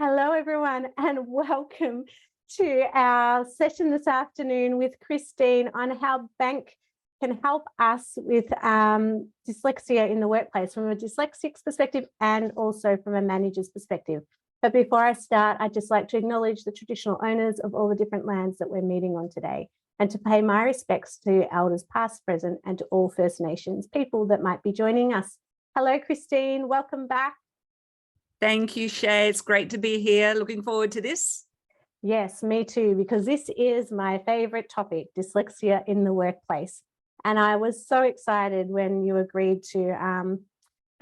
Hello, everyone, and welcome to our session this afternoon with Christine on how B.A.N.K can help us with dyslexia in the workplace from a dyslexic's perspective and also from a manager's perspective. But before I start, I'd just like to acknowledge the traditional owners of all the different lands that we're meeting on today, and to pay my respects to elders past, present, and to all First Nations people that might be joining us. Hello, Christine. Welcome back. Thank you, Shae. It's great to be here. Looking forward to this. Yes, me too, because this is my favourite topic, dyslexia in the workplace. And I was so excited when you agreed to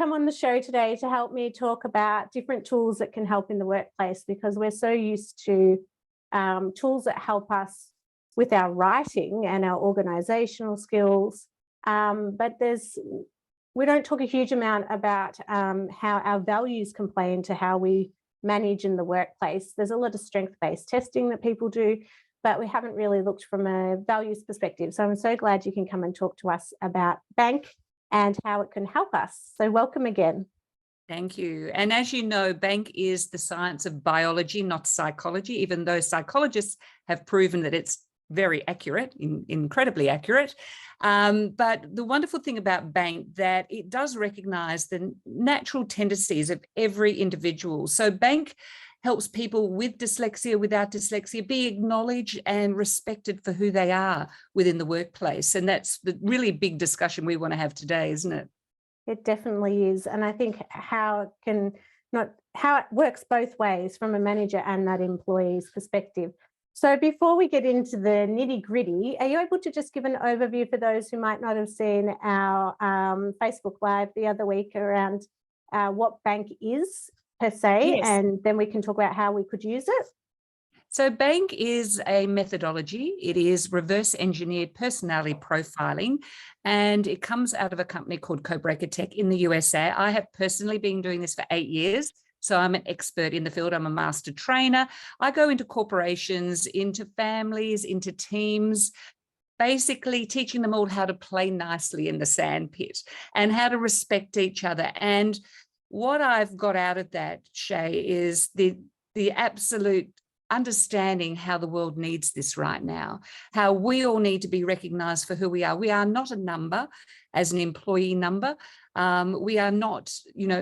come on the show today to help me talk about different tools that can help in the workplace, because we're so used to tools that help us with our writing and our organisational skills. But we don't talk a huge amount about how our values can play into how we manage in the workplace. There's a lot of strength-based testing that people do, but we haven't really looked from a values perspective. So I'm so glad you can come and talk to us about B.A.N.K and how it can help us. So welcome again. Thank you. And as you know, B.A.N.K is the science of biology, not psychology, even though psychologists have proven that it's very accurate, incredibly accurate. But the wonderful thing about B.A.N.K that it does recognize the natural tendencies of every individual. So B.A.N.K helps people with dyslexia, without dyslexia, be acknowledged and respected for who they are within the workplace. And that's the really big discussion we want to have today, isn't it? It definitely is. And I think how it works both ways from a manager and that employee's perspective. So before we get into the nitty-gritty, are you able to just give an overview for those who might not have seen our Facebook Live the other week around what B.A.N.K is per se, Yes. and then we can talk about how we could use it? So B.A.N.K is a methodology. It is reverse engineered personality profiling, and it comes out of a company called Codebreaker Tech in the USA. I have personally been doing this for 8 years. So I'm an expert in the field. I'm a master trainer. I go into corporations, into families, into teams, basically teaching them all how to play nicely in the sandpit and how to respect each other. And what I've got out of that, Shae, is the absolute understanding how the world needs this right now, how we all need to be recognized for who we are. We are not a number as an employee number. We are not,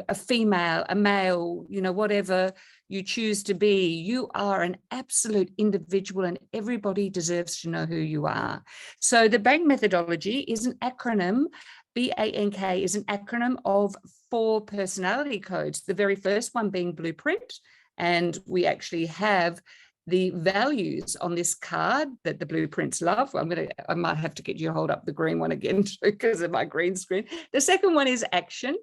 a female, a male, whatever you choose to be. You are an absolute individual, and everybody deserves to know who you are. So the B.A.N.K methodology is an acronym. B.A.N.K is an acronym of 4 personality codes, the very first one being blueprint. And we actually have the values on this card that the blueprints love. I might have to get you to hold up the green one again because of my green screen. The second one is action.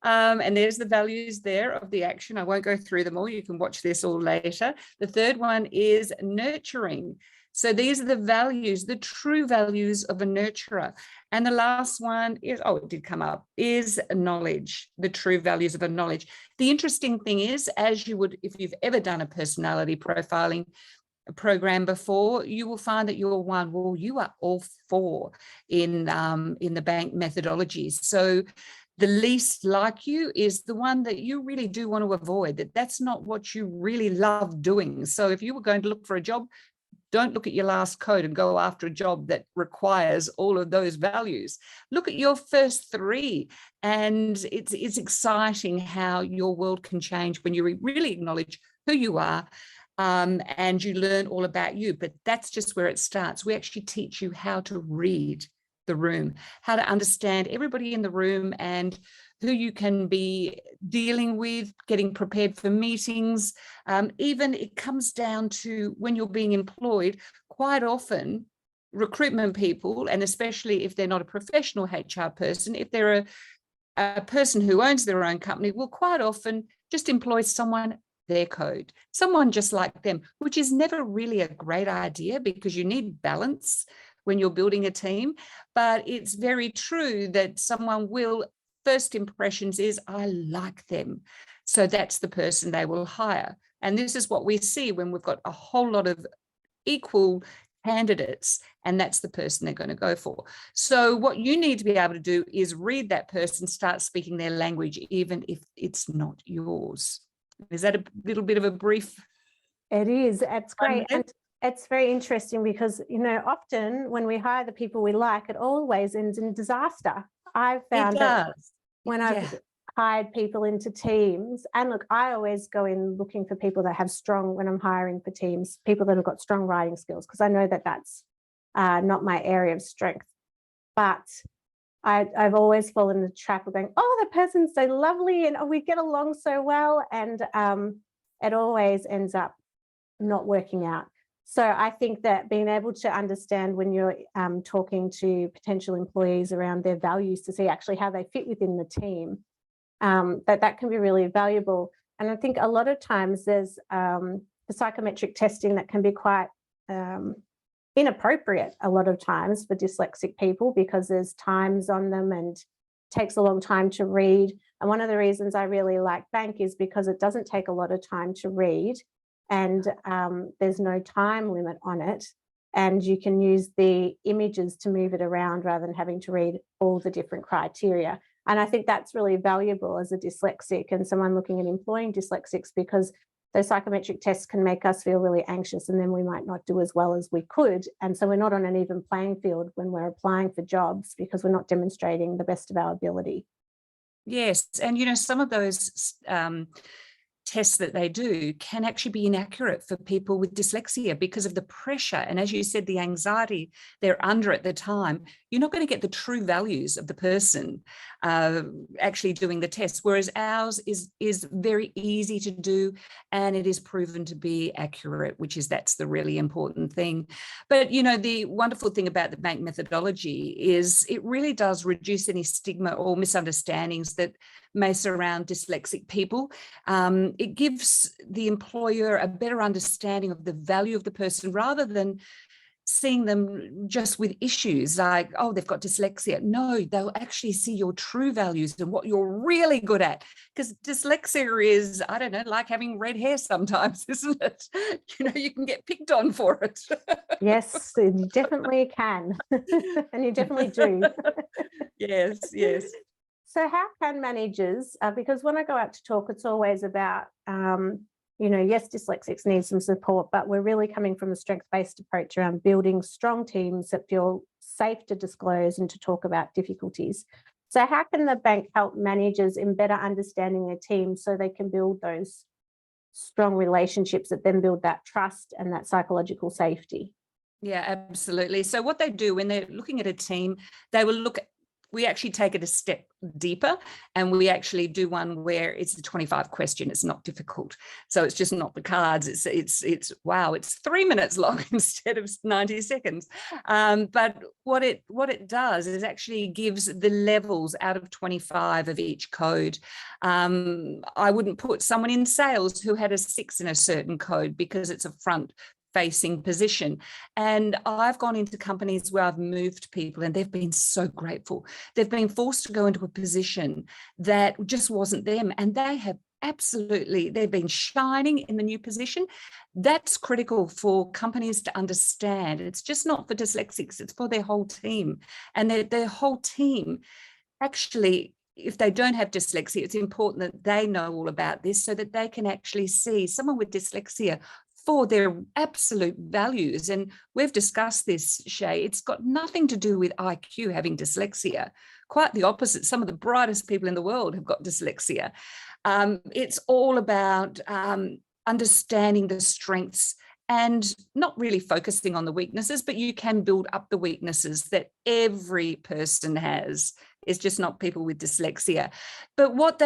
And there's the values there of the action. I won't go through them all. You can watch this all later. The third one is nurturing. So these are the values, the true values of a nurturer. And the last one is, it did come up, is knowledge, the true values of a knowledge. The interesting thing is, as you would, if you've ever done a personality profiling program before, you will find that you're one. Well, you are all 4 in the B.A.N.K methodologies. So the least like you is the one that you really do want to avoid, that's not what you really love doing. So if you were going to look for a job, don't look at your last code and go after a job that requires all of those values. Look at your first 3, and it's exciting how your world can change when you really acknowledge who you are, and you learn all about you. But that's just where it starts. We actually teach you how to read the room, how to understand everybody in the room and who you can be dealing with, getting prepared for meetings. Even it comes down to when you're being employed, quite often recruitment people, and especially if they're not a professional HR person, if they're a person who owns their own company, will quite often just employ someone their code, someone just like them, which is never really a great idea because you need balance when you're building a team. But it's very true that someone will, first impressions is, I like them. So that's the person they will hire. And this is what we see when we've got a whole lot of equal candidates, and that's the person they're going to go for. So what you need to be able to do is read that person, start speaking their language, even if it's not yours. Is that a little bit of a brief? It is. It's great. there? And it's very interesting because, often when we hire the people we like, it always ends in disaster. I've found It that does. when Yeah. I've hired people into teams, and look, I always go in looking for people that have strong, when I'm hiring for teams, people that have got strong writing skills, because I know that that's not my area of strength. But I've always fallen in the trap of going, oh, that person's so lovely and we get along so well. And it always ends up not working out. So I think that being able to understand when you're talking to potential employees around their values to see actually how they fit within the team, that can be really valuable. And I think a lot of times there's the psychometric testing that can be quite inappropriate a lot of times for dyslexic people, because there's times on them and takes a long time to read. And one of the reasons I really like B.A.N.K is because it doesn't take a lot of time to read, and there's no time limit on it. And you can use the images to move it around rather than having to read all the different criteria. And I think that's really valuable as a dyslexic and someone looking at employing dyslexics, because those psychometric tests can make us feel really anxious, and then we might not do as well as we could. And so we're not on an even playing field when we're applying for jobs, because we're not demonstrating the best of our ability. Yes. And, some of those tests that they do can actually be inaccurate for people with dyslexia because of the pressure. And as you said, the anxiety they're under at the time, you're not going to get the true values of the person actually doing the test, whereas ours is very easy to do, and it is proven to be accurate, that's the really important thing. But, the wonderful thing about the B.A.N.K methodology is it really does reduce any stigma or misunderstandings that may surround dyslexic people. It gives the employer a better understanding of the value of the person, rather than seeing them just with issues like, oh, they've got dyslexia. No, they'll actually see your true values and what you're really good at. Because dyslexia is, I don't know, like having red hair sometimes, isn't it? You can get picked on for it. Yes, you definitely can. And you definitely do. Yes, yes. So how can managers, because when I go out to talk, it's always about, yes, dyslexics need some support, but we're really coming from a strength-based approach around building strong teams that feel safe to disclose and to talk about difficulties. So how can the B.A.N.K help managers in better understanding their team so they can build those strong relationships that then build that trust and that psychological safety? Yeah, absolutely. So what they do when they're looking at a team, we actually take it a step deeper, and we actually do one where it's a 25 question. It's not difficult. So it's just not the cards. It's wow, it's 3 minutes long instead of 90 seconds. But what it does is actually gives the levels out of 25 of each code. I wouldn't put someone in sales who had a 6 in a certain code, because it's a front facing position. And I've gone into companies where I've moved people, and they've been so grateful. They've been forced to go into a position that just wasn't them, and they've been shining in the new position. That's critical for companies to understand. It's just not for dyslexics, it's for their whole team. And their whole team actually, if they don't have dyslexia, it's important that they know all about this so that they can actually see someone with dyslexia for their absolute values. And we've discussed this, Shae. It's got nothing to do with IQ having dyslexia. Quite the opposite. Some of the brightest people in the world have got dyslexia. It's all about understanding the strengths and not really focusing on the weaknesses, but you can build up the weaknesses that every person has. It's just not people with dyslexia. But what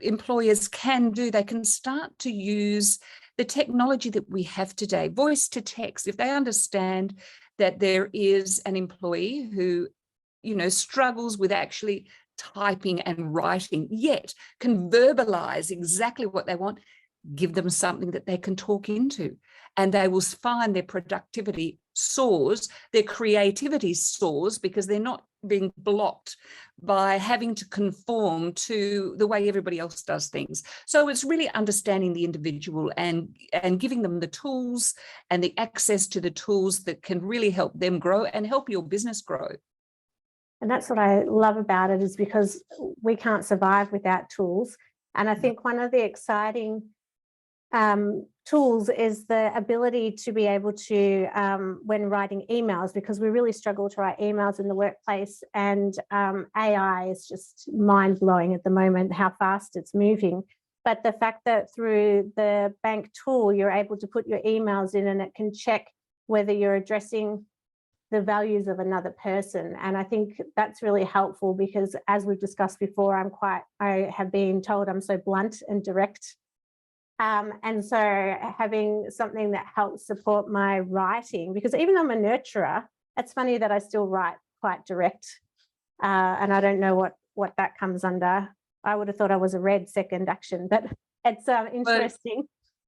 employers can do, they can start to use the technology that we have today, voice to text. If they understand that there is an employee who, struggles with actually typing and writing, yet can verbalize exactly what they want, give them something that they can talk into, and they will find their productivity soars, their creativity soars, because they're not being blocked by having to conform to the way everybody else does things. So it's really understanding the individual and giving them the tools and the access to the tools that can really help them grow and help your business grow. And that's what I love about it, is because we can't survive without tools. And I think one of the exciting tools is the ability to be able to, when writing emails, because we really struggle to write emails in the workplace, and AI is just mind-blowing at the moment, how fast it's moving. But the fact that through the B.A.N.K tool, you're able to put your emails in and it can check whether you're addressing the values of another person. And I think that's really helpful because, as we've discussed before, I have been told I'm so blunt and direct. And so having something that helps support my writing, because even though I'm a nurturer, it's funny that I still write quite direct. And I don't know what that comes under. I would have thought I was a red second action, but it's interesting.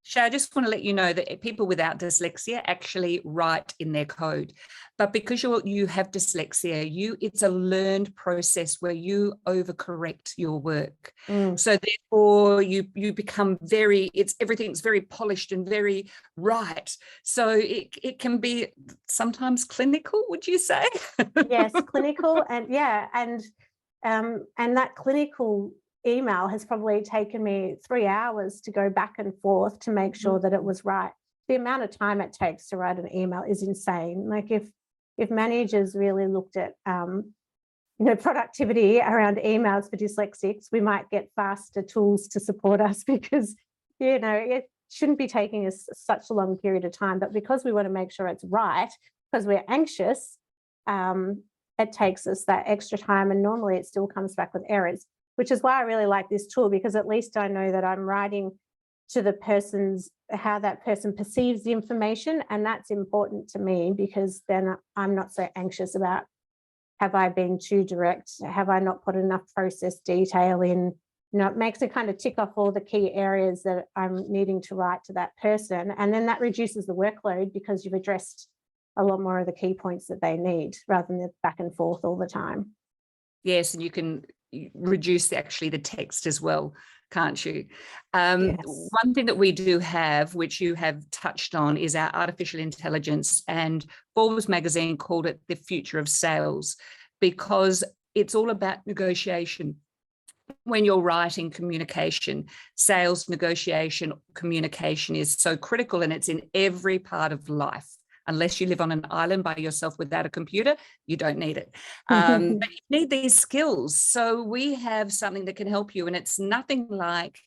Shae, I just want to let you know that people without dyslexia actually write in their code. But because you have dyslexia, it's a learned process where you overcorrect your work. So therefore you become everything's very polished and very right. So it can be sometimes clinical, would you say? Yes, clinical, and that clinical email has probably taken me 3 hours to go back and forth to make sure that it was right. The amount of time it takes to write an email is insane. Like if managers really looked at productivity around emails for dyslexics, we might get faster tools to support us, because it shouldn't be taking us such a long period of time. But because we want to make sure it's right, because we're anxious, it takes us that extra time, and normally it still comes back with errors, which is why I really like this tool, because at least I know that I'm writing to how that person perceives the information. And that's important to me, because then I'm not so anxious about, have I been too direct? Have I not put enough process detail in? It makes it kind of tick off all the key areas that I'm needing to write to that person. And then that reduces the workload, because you've addressed a lot more of the key points that they need, rather than the back and forth all the time. Yes, and you can reduce the text as well, can't you? Yes. One thing that we do have, which you have touched on, is our artificial intelligence, and Forbes magazine called it the future of sales, because it's all about negotiation. When you're writing communication, sales, negotiation, communication is so critical, and it's in every part of life. Unless you live on an island by yourself without a computer, you don't need it. But you need these skills. So we have something that can help you, and it's nothing like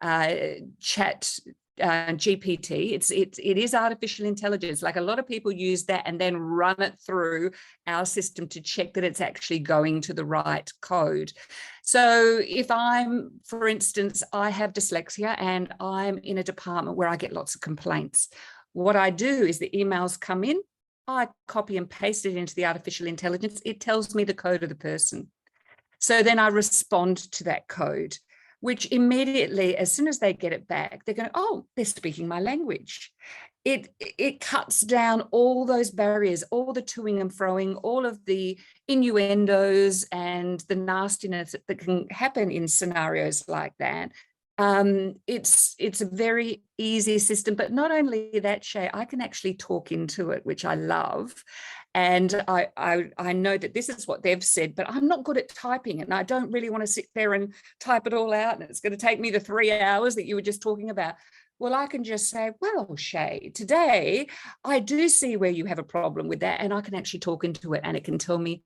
chat GPT. It is artificial intelligence. Like, a lot of people use that and then run it through our system to check that it's actually going to the right code. So if for instance, I have dyslexia and I'm in a department where I get lots of complaints, what I do is the emails come in, I copy and paste it into the artificial intelligence. It tells me the code of the person. So then I respond to that code, which immediately, as soon as they get it back, they're going, oh, they're speaking my language. It cuts down all those barriers, all the toing and froing, all of the innuendos and the nastiness that can happen in scenarios like that. It's a very easy system, but not only that, Shae, I can actually talk into it, which I love. And I know that this is what they've said, but I'm not good at typing, and I don't really want to sit there and type it all out, and it's going to take me the 3 hours that you were just talking about. Well, I can just say, well, Shae, today I do see where you have a problem with that, and I can actually talk into it, and it can tell me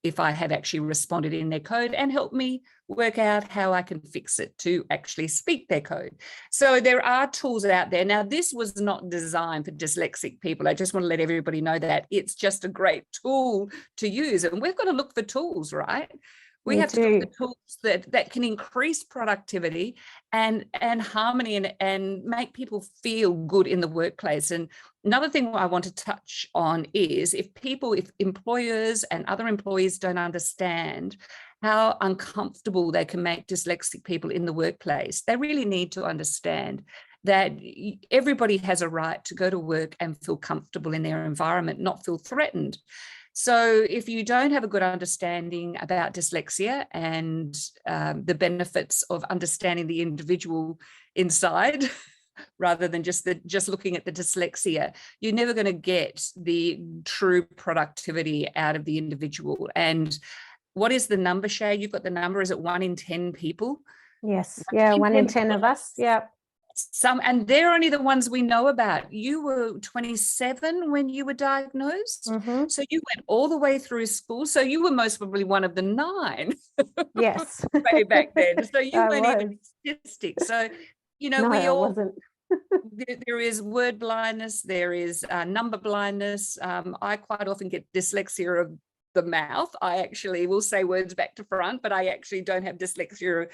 if I have actually responded in their code, and help me work out how I can fix it to actually speak their code. So there are tools out there. Now, this was not designed for dyslexic people. I just want to let everybody know that it's just a great tool to use. And we've got to look for tools, right? We have to look for tools that can increase productivity and harmony and make people feel good in the workplace. And another thing I want to touch on is if employers and other employees don't understand how uncomfortable they can make dyslexic people in the workplace, they really need to understand that everybody has a right to go to work and feel comfortable in their environment, not feel threatened. So if you don't have a good understanding about dyslexia and the benefits of understanding the individual inside, rather than just looking at the dyslexia, you're never going to get the true productivity out of the individual. And what is the number, Shae? You've got the number. Is it 1 in 10 people Yes. Yeah. 1 in 10 of us. Yeah. And they're only the ones we know about. You were 27 when you were diagnosed. So you went all the way through school. So you were most probably one of the 9 Yes. way back then. So you I weren't was. even a statistic. So, you know, No, we I all, wasn't. there is word blindness, there is number blindness. I quite often get dyslexia of the mouth. I actually will say words back to front, but I actually don't have dyslexia.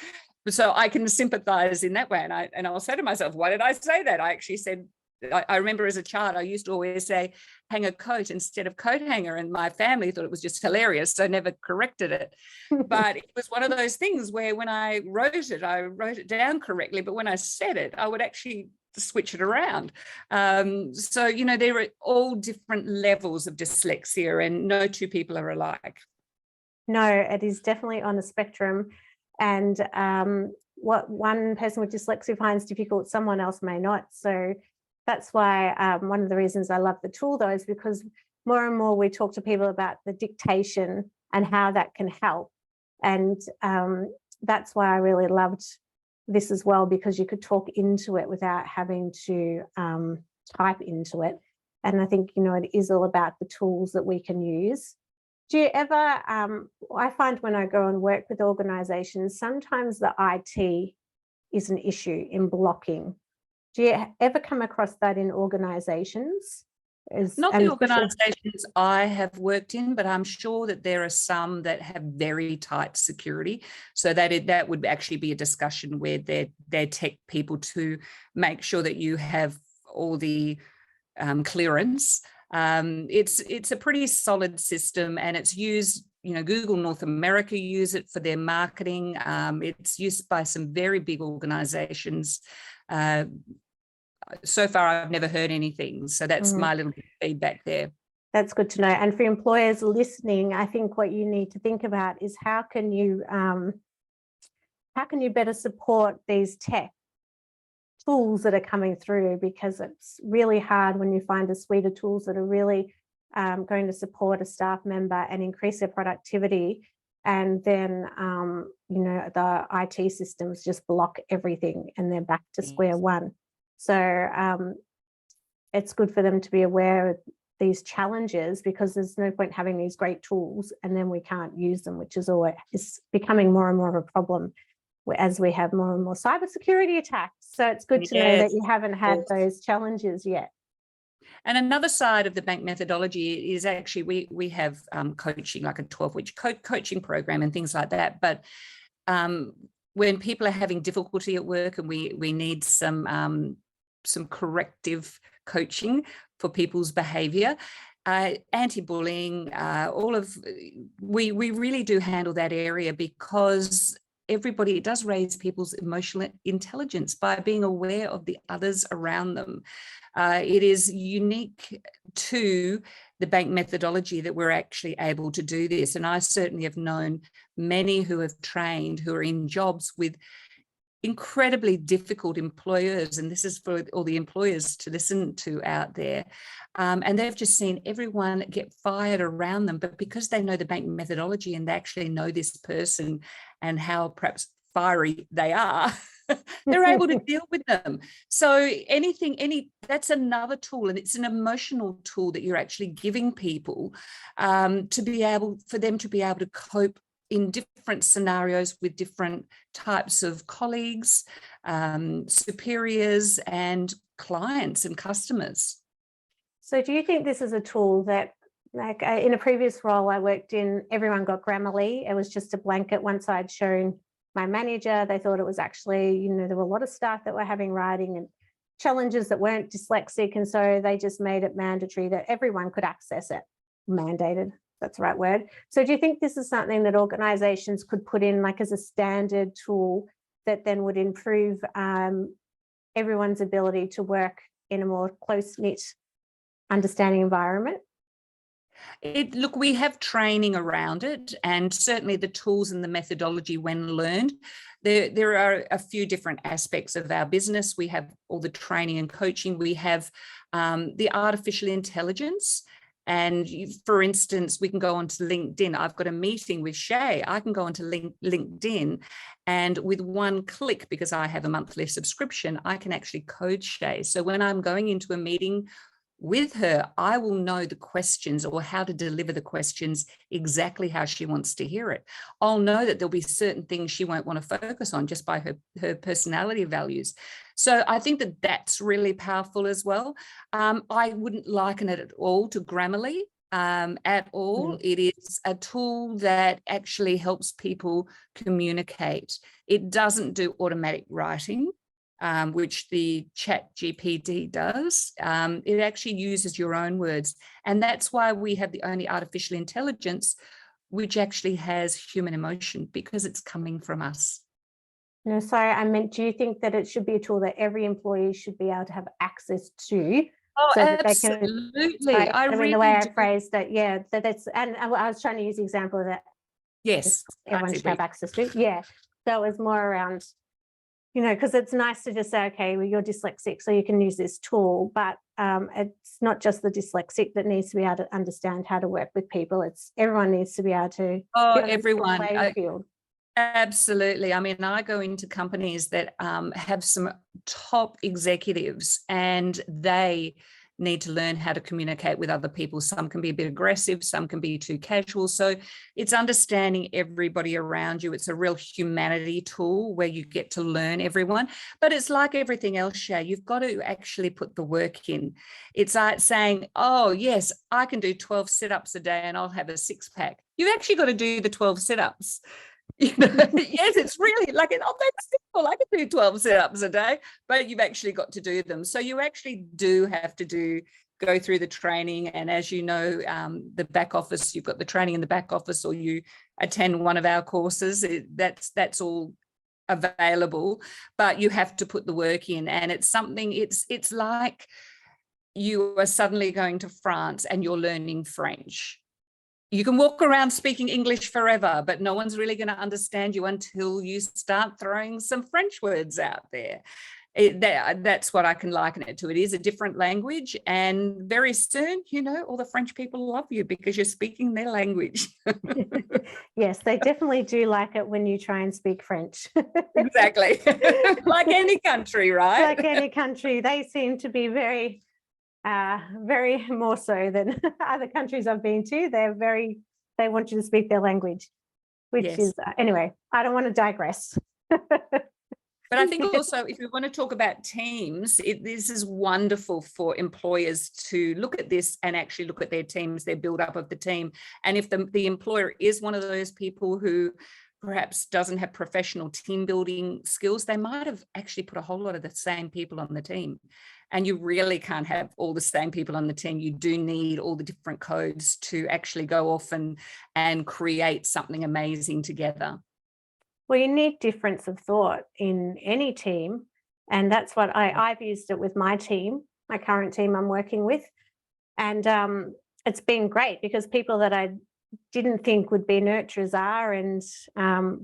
So I can sympathize in that way. And I'll say to myself, why did I say that? I actually said, I remember as a child, I used to always say hang a coat instead of coat hanger. And my family thought it was just hilarious. So I never corrected it. But it was one of those things where when I wrote it down correctly. But when I said it, I would actually switch it around. So, you know, there are all different levels of dyslexia and no 2 people are alike. No, it is definitely on a spectrum. And what one person with dyslexia finds difficult, someone else may not. So that's why one of the reasons I love the tool, though, is because more and more we talk to people about the dictation and how that can help. And that's why I really loved this as well, because you could talk into it without having to type into it. And I think, you know, it is all about the tools that we can use. Do you ever, I find when I go and work with organisations, sometimes the IT is an issue in blocking. Do you ever come across that in organisations? Not the organisations I have worked in, but I'm sure that there are some that have very tight security. So that would actually be a discussion where they're tech people to make sure that you have all the clearance. It's a pretty solid system, and it's used, you know, Google North America use it for their marketing. It's used by some very big organizations. So far, I've never heard anything. So that's my little feedback there. That's good to know. And for employers listening, I think what you need to think about is how can you better support these tech tools that are coming through, because it's really hard when you find a suite of tools that are really going to support a staff member and increase their productivity, and then you know, the IT systems just block everything and they're back to square one. So it's good for them to be aware of these challenges, because there's no point having these great tools and then we can't use them, which is always becoming more and more of a problem as we have more and more cybersecurity attacks. So it's good to know that you haven't had those challenges yet. And another side of the B.A.N.K methodology is actually we have coaching, like a 12-week coaching program and things like that. But when people are having difficulty at work and we need some corrective coaching for people's behaviour, anti-bullying, we really do handle that area, because everybody, it does raise people's emotional intelligence by being aware of the others around them. It is unique to the B.A.N.K methodology that we're actually able to do this. And I certainly have known many who have trained, who are in jobs with incredibly difficult employers, and this is for all the employers to listen to out there, and they've just seen everyone get fired around them, but because they know the B.A.N.K methodology and they actually know this person and how perhaps fiery they are, they're able to deal with them. So that's another tool, and it's an emotional tool that you're actually giving people for them to be able to cope in different scenarios with different types of colleagues, superiors, and clients and customers. So do you think this is a tool that, like in a previous role I worked in, everyone got Grammarly. It was just a blanket. Once I'd shown my manager, they thought it was actually, you know, there were a lot of staff that were having writing and challenges that weren't dyslexic. And so they just made it mandatory that everyone could access it, mandated. That's the right word. So do you think this is something that organizations could put in like as a standard tool that then would improve everyone's ability to work in a more close-knit understanding environment? Look, we have training around it, and certainly the tools and the methodology when learned. There are a few different aspects of our business. We have all the training and coaching. We have the artificial intelligence And for instance, we can go onto LinkedIn. I've got a meeting with Shae. I can go onto LinkedIn, and with one click, because I have a monthly subscription, I can actually code Shae. So when I'm going into a meeting with her, I will know the questions or how to deliver the questions exactly how she wants to hear it. I'll know that there'll be certain things she won't want to focus on just by her personality values. So I think that that's really powerful as well. I wouldn't liken it at all to Grammarly. At all. It is a tool that actually helps people communicate. It doesn't do automatic writing, which the Chat GPT does. It actually uses your own words. And that's why we have the only artificial intelligence which actually has human emotion, because it's coming from us. No, sorry, I meant, do you think that it should be a tool that every employee should be able to have access to? Oh, so absolutely. I mean, the way I do. phrased it, yeah, that's, and I was trying to use the example of that Yes, everyone should have access to. Yeah, so it was more around, because it's nice to just say, okay, well, you're dyslexic, so you can use this tool, but it's not just the dyslexic that needs to be able to understand how to work with people. It's everyone needs to be able to be on the everyone. playing field. Absolutely. I mean, I go into companies that have some top executives, and they need to learn how to communicate with other people. Some can be a bit aggressive, some can be too casual. So it's understanding everybody around you. It's a real humanity tool where you get to learn everyone. But it's like everything else, Shae, you've got to actually put the work in. It's like saying, oh, yes, I can do 12 sit-ups a day and I'll have a six-pack. You've actually got to do the 12 sit-ups. Yes, it's really like, oh, that's simple. I can do 12 sit-ups a day, but you've actually got to do them. So you actually do have to go through the training. And as you know, the back office, you've got the training in the back office, or you attend one of our courses. That's all available, but you have to put the work in. And it's something, it's like you are suddenly going to France and you're learning French. You can walk around speaking English forever, but no one's really going to understand you until you start throwing some French words out there. That's what I can liken it to. It is a different language, and very soon, all the French people love you because you're speaking their language. Yes, they definitely do like it when you try and speak French. Exactly. Like any country, right? Like any country, they seem to be very more so than other countries I've been to. They want you to speak their language, which Yes. is, anyway, I don't want to digress. But I think also, if we want to talk about teams, this is wonderful for employers to look at this and actually look at their teams, their build-up of the team. And if the employer is one of those people who perhaps doesn't have professional team building skills, they might have actually put a whole lot of the same people on the team. And you really can't have all the same people on the team. You do need all the different codes to actually go off and create something amazing together. Well, you need difference of thought in any team. And that's what I've used it with my team, my current team I'm working with. And it's been great because people that I didn't think would be nurturers are, and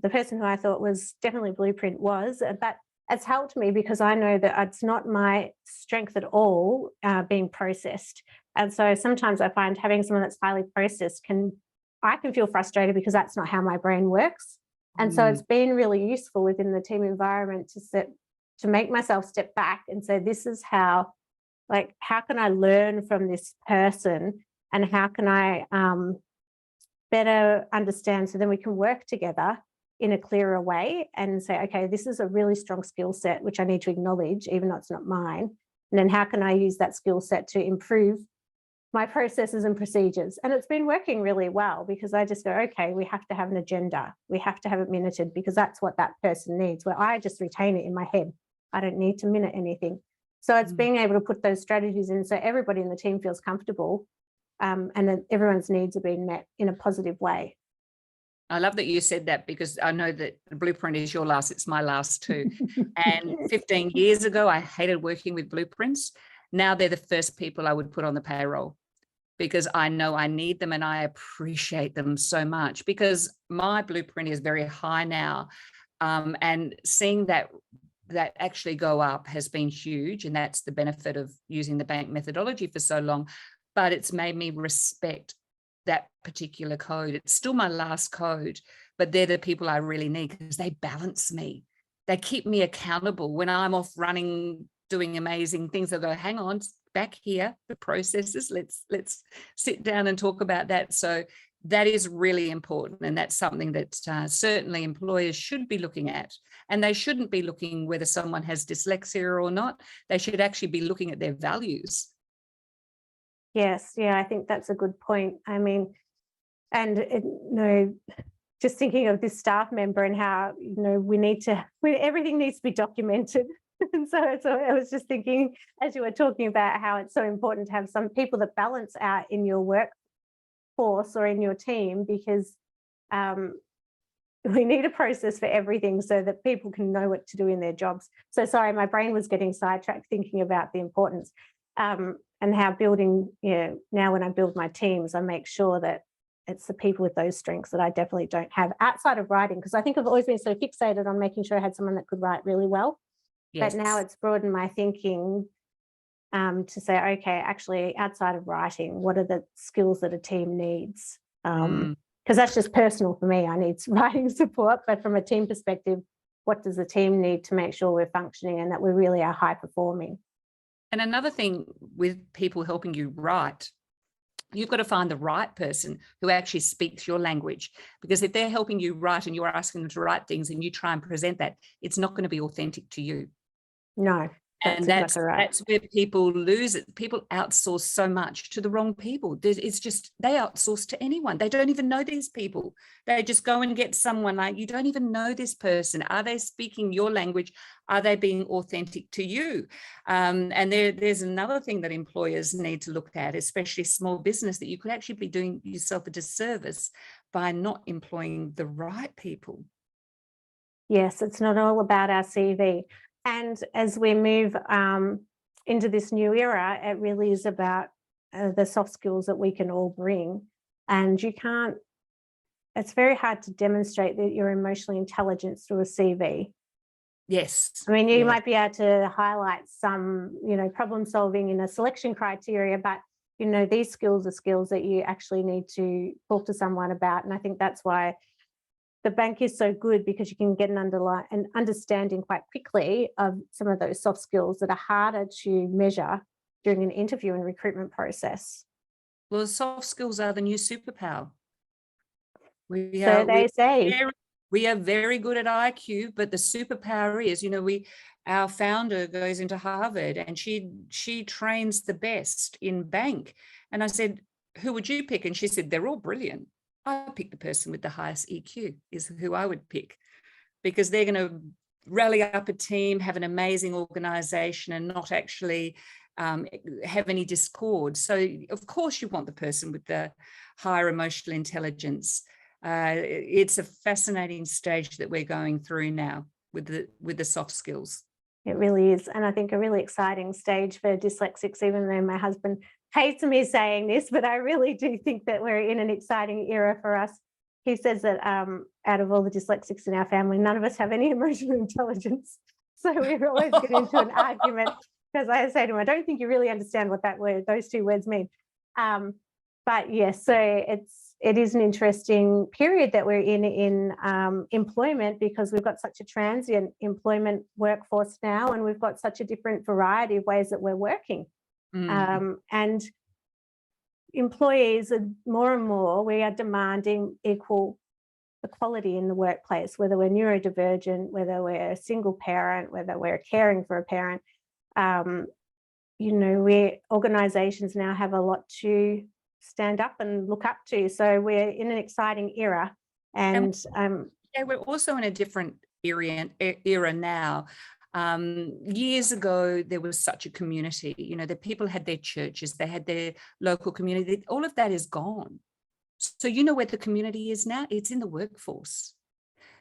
the person who I thought was definitely blueprint was, but it's helped me because I know that it's not my strength at all being processed. And so sometimes I find having someone that's highly processed I can feel frustrated because that's not how my brain works. And so it's been really useful within the team environment to make myself step back and say, this is how can I learn from this person, and how can I better understand, so then we can work together in a clearer way and say, okay, this is a really strong skill set, which I need to acknowledge, even though it's not mine. And then how can I use that skill set to improve my processes and procedures? And it's been working really well because I just go, okay, we have to have an agenda. We have to have it minuted because that's what that person needs, where I just retain it in my head. I don't need to minute anything. So it's being able to put those strategies in so everybody in the team feels comfortable, and that everyone's needs are being met in a positive way. I love that you said that, because I know that the blueprint is your last, it's my last too. And 15 years ago, I hated working with blueprints. Now they're the first people I would put on the payroll, because I know I need them and I appreciate them so much, because my blueprint is very high now. And seeing that actually go up has been huge. And that's the benefit of using the B.A.N.K methodology for so long. but it's made me respect that particular code. It's still my last code, but they're the people I really need because they balance me. They keep me accountable when I'm off running, doing amazing things. They'll go, hang on, back here, the processes, let's sit down and talk about that. So that is really important. And that's something that certainly employers should be looking at. And they shouldn't be looking whether someone has dyslexia or not. They should actually be looking at their values. Yes, yeah, I think that's a good point. I mean, and just thinking of this staff member and how, everything needs to be documented. And so I was just thinking, as you were talking about how it's so important to have some people that balance out in your workforce or in your team, because we need a process for everything so that people can know what to do in their jobs. So sorry, my brain was getting sidetracked thinking about the importance and how building, now when I build my teams, I make sure that it's the people with those strengths that I definitely don't have outside of writing, because I think I've always been so fixated on making sure I had someone that could write really well. Yes. But now it's broadened my thinking to say, okay, actually outside of writing, what are the skills that a team needs? Because that's just personal for me. I need writing support, but from a team perspective, what does the team need to make sure we're functioning and that we really are high performing? And another thing with people helping you write, you've got to find the right person who actually speaks your language, because if they're helping you write and you're asking them to write things and you try and present that, it's not going to be authentic to you. No. And that's where people lose it. People outsource so much to the wrong people. It's just, they outsource to anyone. They don't even know these people. They just go and get someone like, you don't even know this person. Are they speaking your language? Are they being authentic to you? And there's another thing that employers need to look at, especially small business, that you could actually be doing yourself a disservice by not employing the right people. Yes, it's not all about our CV. And as we move into this new era, it really is about the soft skills that we can all bring. And it's very hard to demonstrate that you're emotionally intelligent through a CV. Yes. I mean, you might be able to highlight some, problem solving in a selection criteria, but, these skills are skills that you actually need to talk to someone about. And I think that's why the bank is so good, because you can get an understanding quite quickly of some of those soft skills that are harder to measure during an interview and recruitment process. Well, soft skills are the new superpower. We are very good at IQ, but the superpower is, our founder goes into Harvard and she trains the best in bank. And I said, who would you pick? And she said, they're all brilliant. I pick the person with the highest EQ is who I would pick, because they're going to rally up a team, have an amazing organization, and not actually have any discord. So of course you want the person with the higher emotional intelligence. It's a fascinating stage that we're going through now with the soft skills. It really is. And I think a really exciting stage for dyslexics, even though my husband hates me saying this, but I really do think that we're in an exciting era for us. He says that out of all the dyslexics in our family, none of us have any emotional intelligence. So we always get into an argument, because I say to him, I don't think you really understand what those two words mean. But yes, so it is an interesting period that we're in employment, because we've got such a transient employment workforce now, and we've got such a different variety of ways that we're working. And employees are more and more, we are demanding equal equality in the workplace, whether we're neurodivergent, whether we're a single parent, whether we're caring for a parent. Organisations now have a lot to stand up and look up to. So we're in an exciting era. And we're also in a different era now. Years ago, there was such a community, the people had their churches, they had their local community. All of that is gone. So where the community is now? It's in the workforce.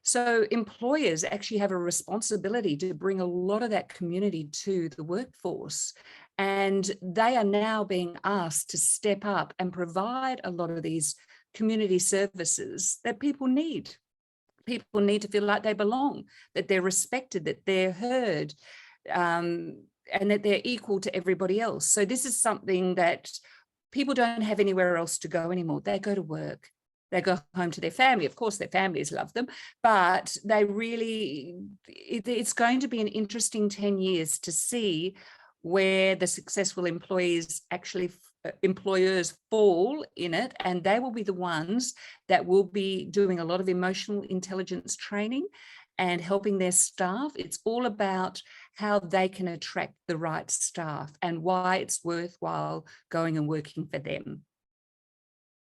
So employers actually have a responsibility to bring a lot of that community to the workforce. And they are now being asked to step up and provide a lot of these community services that people need. People need to feel like they belong, that they're respected, that they're heard, and that they're equal to everybody else. So this is something that people don't have anywhere else to go anymore. They go to work. They go home to their family. Of course, their families love them, but they really, it's going to be an interesting 10 years to see where the successful employers fall in it, and they will be the ones that will be doing a lot of emotional intelligence training and helping their staff. It's all about how they can attract the right staff and why it's worthwhile going and working for them.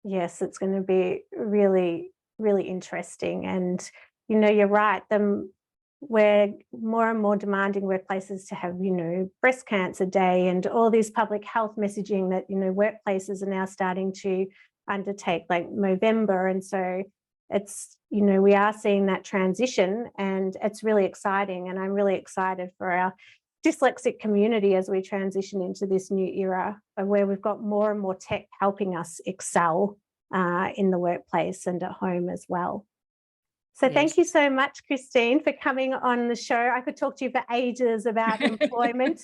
Yes, it's going to be really, really interesting. And, you know, you're right. We're more and more demanding workplaces to have, you know, breast cancer day and all this public health messaging that, you know, workplaces are now starting to undertake, like Movember. And so it's, you know, we are seeing that transition, and it's really exciting. And I'm really excited for our dyslexic community as we transition into this new era where we've got more and more tech helping us excel in the workplace and at home as well. So Yes. Thank you so much, Christine, for coming on the show. I could talk to you for ages about employment,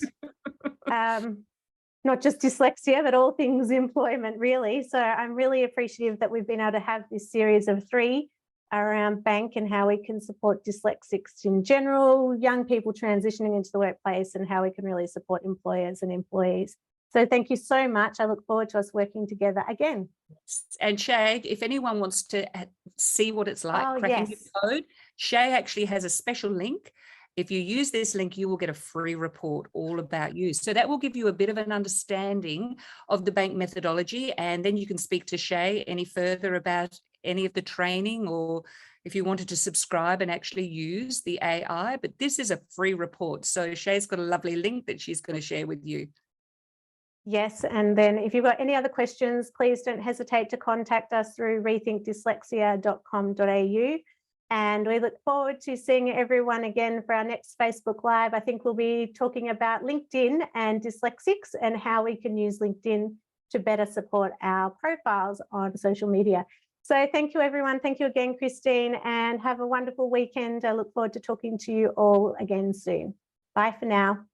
not just dyslexia, but all things employment, really. So I'm really appreciative that we've been able to have this series of 3 around B.A.N.K and how we can support dyslexics in general, young people transitioning into the workplace, and how we can really support employers and employees. So thank you so much. I look forward to us working together again. And Shae, if anyone wants to see what it's like cracking yes. the code, Shae actually has a special link. If you use this link, you will get a free report all about you. So that will give you a bit of an understanding of the B.A.N.K methodology, and then you can speak to Shae any further about any of the training, or if you wanted to subscribe and actually use the AI. But this is a free report. So Shae's got a lovely link that she's going to share with you. Yes, and then if you've got any other questions, please don't hesitate to contact us through rethinkdyslexia.com.au. And we look forward to seeing everyone again for our next Facebook Live. I think we'll be talking about LinkedIn and dyslexics and how we can use LinkedIn to better support our profiles on social media. So thank you, everyone. Thank you again, Christine, and have a wonderful weekend. I look forward to talking to you all again soon. Bye for now.